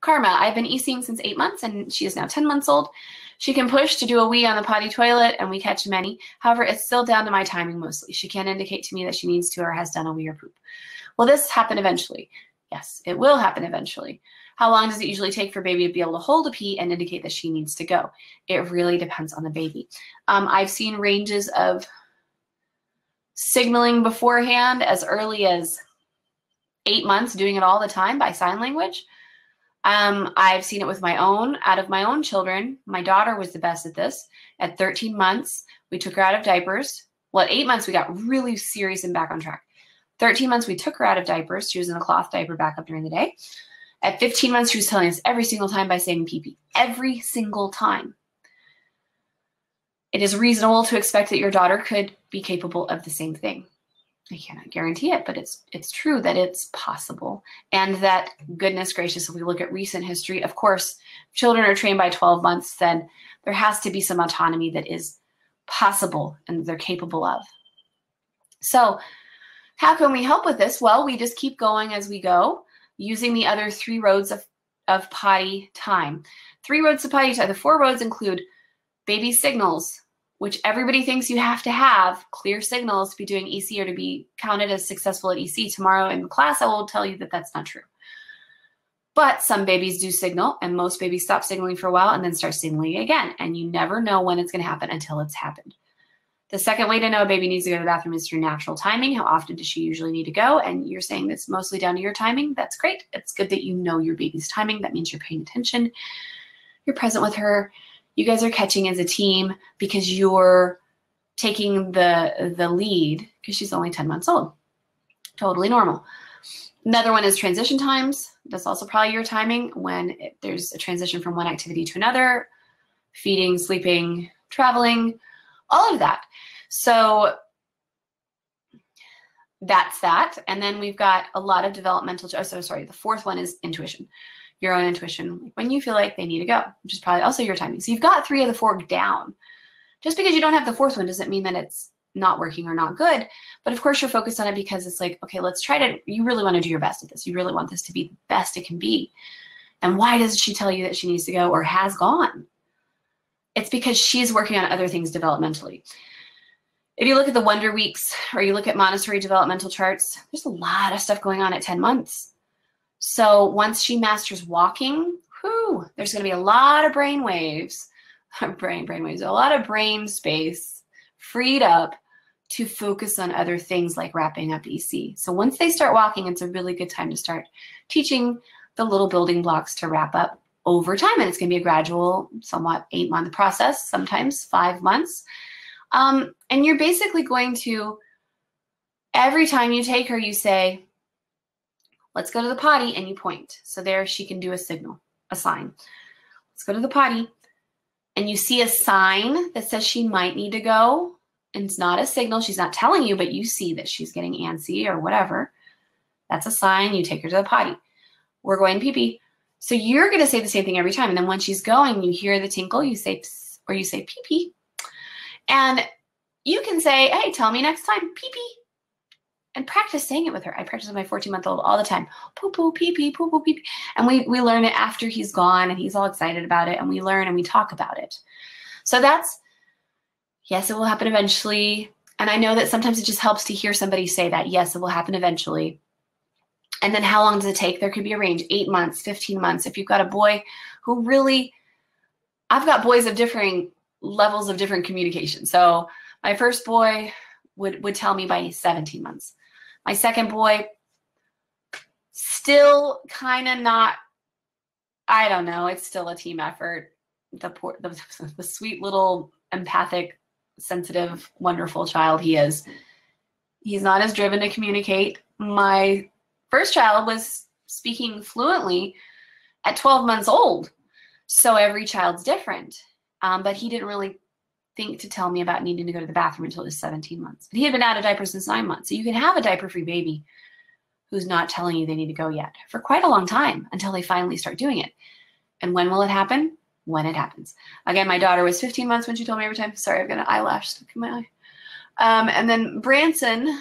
Karma, I've been ECing since 8 months and she is now 10 months old. She can push to do a wee on the potty toilet and we catch many. However, it's still down to my timing mostly. She can't indicate to me that she needs to or has done a wee or poop. Will this happen eventually? Yes, it will happen eventually. How long does it usually take for baby to be able to hold a pee and indicate that she needs to go? It really depends on the baby. I've seen ranges of signaling beforehand as early as 8 months, doing it all the time by sign language. I've seen it with out of my own children. My daughter was the best at this. At 13 months, we took her out of diapers. Well, at 8 months, we got really serious and back on track. 13 months, we took her out of diapers. She was in a cloth diaper back up during the day. At 15 months, she was telling us every single time by saying pee-pee. Every single time. It is reasonable to expect that your daughter could be capable of the same thing. I cannot guarantee it, but it's true that it's possible. And that, goodness gracious, if we look at recent history, of course, children are trained by 12 months, then there has to be some autonomy that is possible and they're capable of. So how can we help with this? Well, we just keep going as we go, using the other 3 roads of potty time. 3 roads to potty time. The 4 roads include baby signals, which everybody thinks you have to have clear signals to be doing EC or to be counted as successful at EC. Tomorrow in class, I will tell you that that's not true. But some babies do signal, and most babies stop signaling for a while and then start signaling again. And you never know when it's going to happen until it's happened. The second way to know a baby needs to go to the bathroom is through natural timing. How often does she usually need to go? And you're saying that's mostly down to your timing. That's great. It's good that you know your baby's timing. That means you're paying attention. You're present with her. You guys are catching as a team because you're taking the lead because she's only 10 months old. Totally normal. Another one is transition times. That's also probably your timing when there's a transition from one activity to another, feeding, sleeping, traveling, all of that. So that's that. And then we've got a lot of developmental, the 4th one is intuition. Your own intuition, when you feel like they need to go, which is probably also your timing. So you've got 3 of the 4 down. Just because you don't have the 4th one doesn't mean that it's not working or not good. But of course you're focused on it because it's like, okay, let's try to, you really want to do your best at this. You really want this to be the best it can be. And why does she tell you that she needs to go or has gone? It's because she's working on other things developmentally. If you look at the Wonder Weeks or you look at Montessori developmental charts, there's a lot of stuff going on at 10 months. So once she masters walking, there's going to be a lot of brain waves, a lot of brain space freed up to focus on other things like wrapping up EC. So once they start walking, it's a really good time to start teaching the little building blocks to wrap up over time. And it's going to be a gradual, somewhat 8-month process, sometimes 5 months. And you're basically going to, every time you take her, you say, let's go to the potty, and you point. So there she can do a signal, a sign. Let's go to the potty. And you see a sign that says she might need to go. And it's not a signal. She's not telling you, but you see that she's getting antsy or whatever. That's a sign. You take her to the potty. We're going pee-pee. So you're going to say the same thing every time. And then when she's going, you hear the tinkle, you say psst, or you say pee-pee. And you can say, hey, tell me next time, pee-pee. And practice saying it with her. I practice with my 14-month-old all the time. Poo-poo, pee-pee, poo-poo, pee-pee. And we learn it after he's gone and he's all excited about it. And we learn and we talk about it. So that's, yes, it will happen eventually. And I know that sometimes it just helps to hear somebody say that. Yes, it will happen eventually. And then how long does it take? There could be a range, 8 months, 15 months. If you've got a boy who really, I've got boys of differing levels of different communication. So my first boy would tell me by 17 months. My second boy, still kind of not, I don't know. It's still a team effort. The sweet little empathic, sensitive, wonderful child he is. He's not as driven to communicate. My first child was speaking fluently at 12 months old. So every child's different. But he didn't really think to tell me about needing to go to the bathroom until he was 17 months. But he had been out of diapers since 9 months. So you can have a diaper-free baby who's not telling you they need to go yet for quite a long time until they finally start doing it. And when will it happen? When it happens. Again, my daughter was 15 months when she told me every time. Sorry, I've got an eyelash stuck in my eye. And then Branson,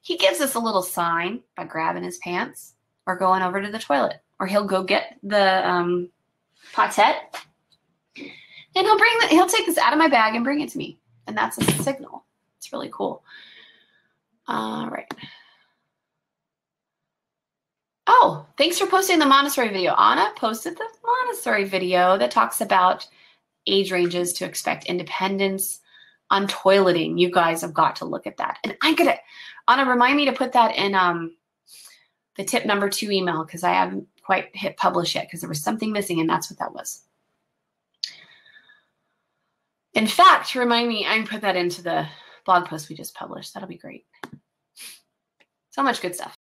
he gives us a little sign by grabbing his pants. or going over to the toilet, or he'll go get the potette, and he'll take this out of my bag and bring it to me, and that's a signal. It's really cool. All right. Oh, thanks for posting the Montessori video. Anna posted the Montessori video that talks about age ranges to expect independence on toileting. You guys have got to look at that. And Anna, remind me to put that in the tip number 2 email, because I haven't quite hit publish yet, because there was something missing, and that's what that was. In fact, remind me, I can put that into the blog post we just published. That'll be great. So much good stuff.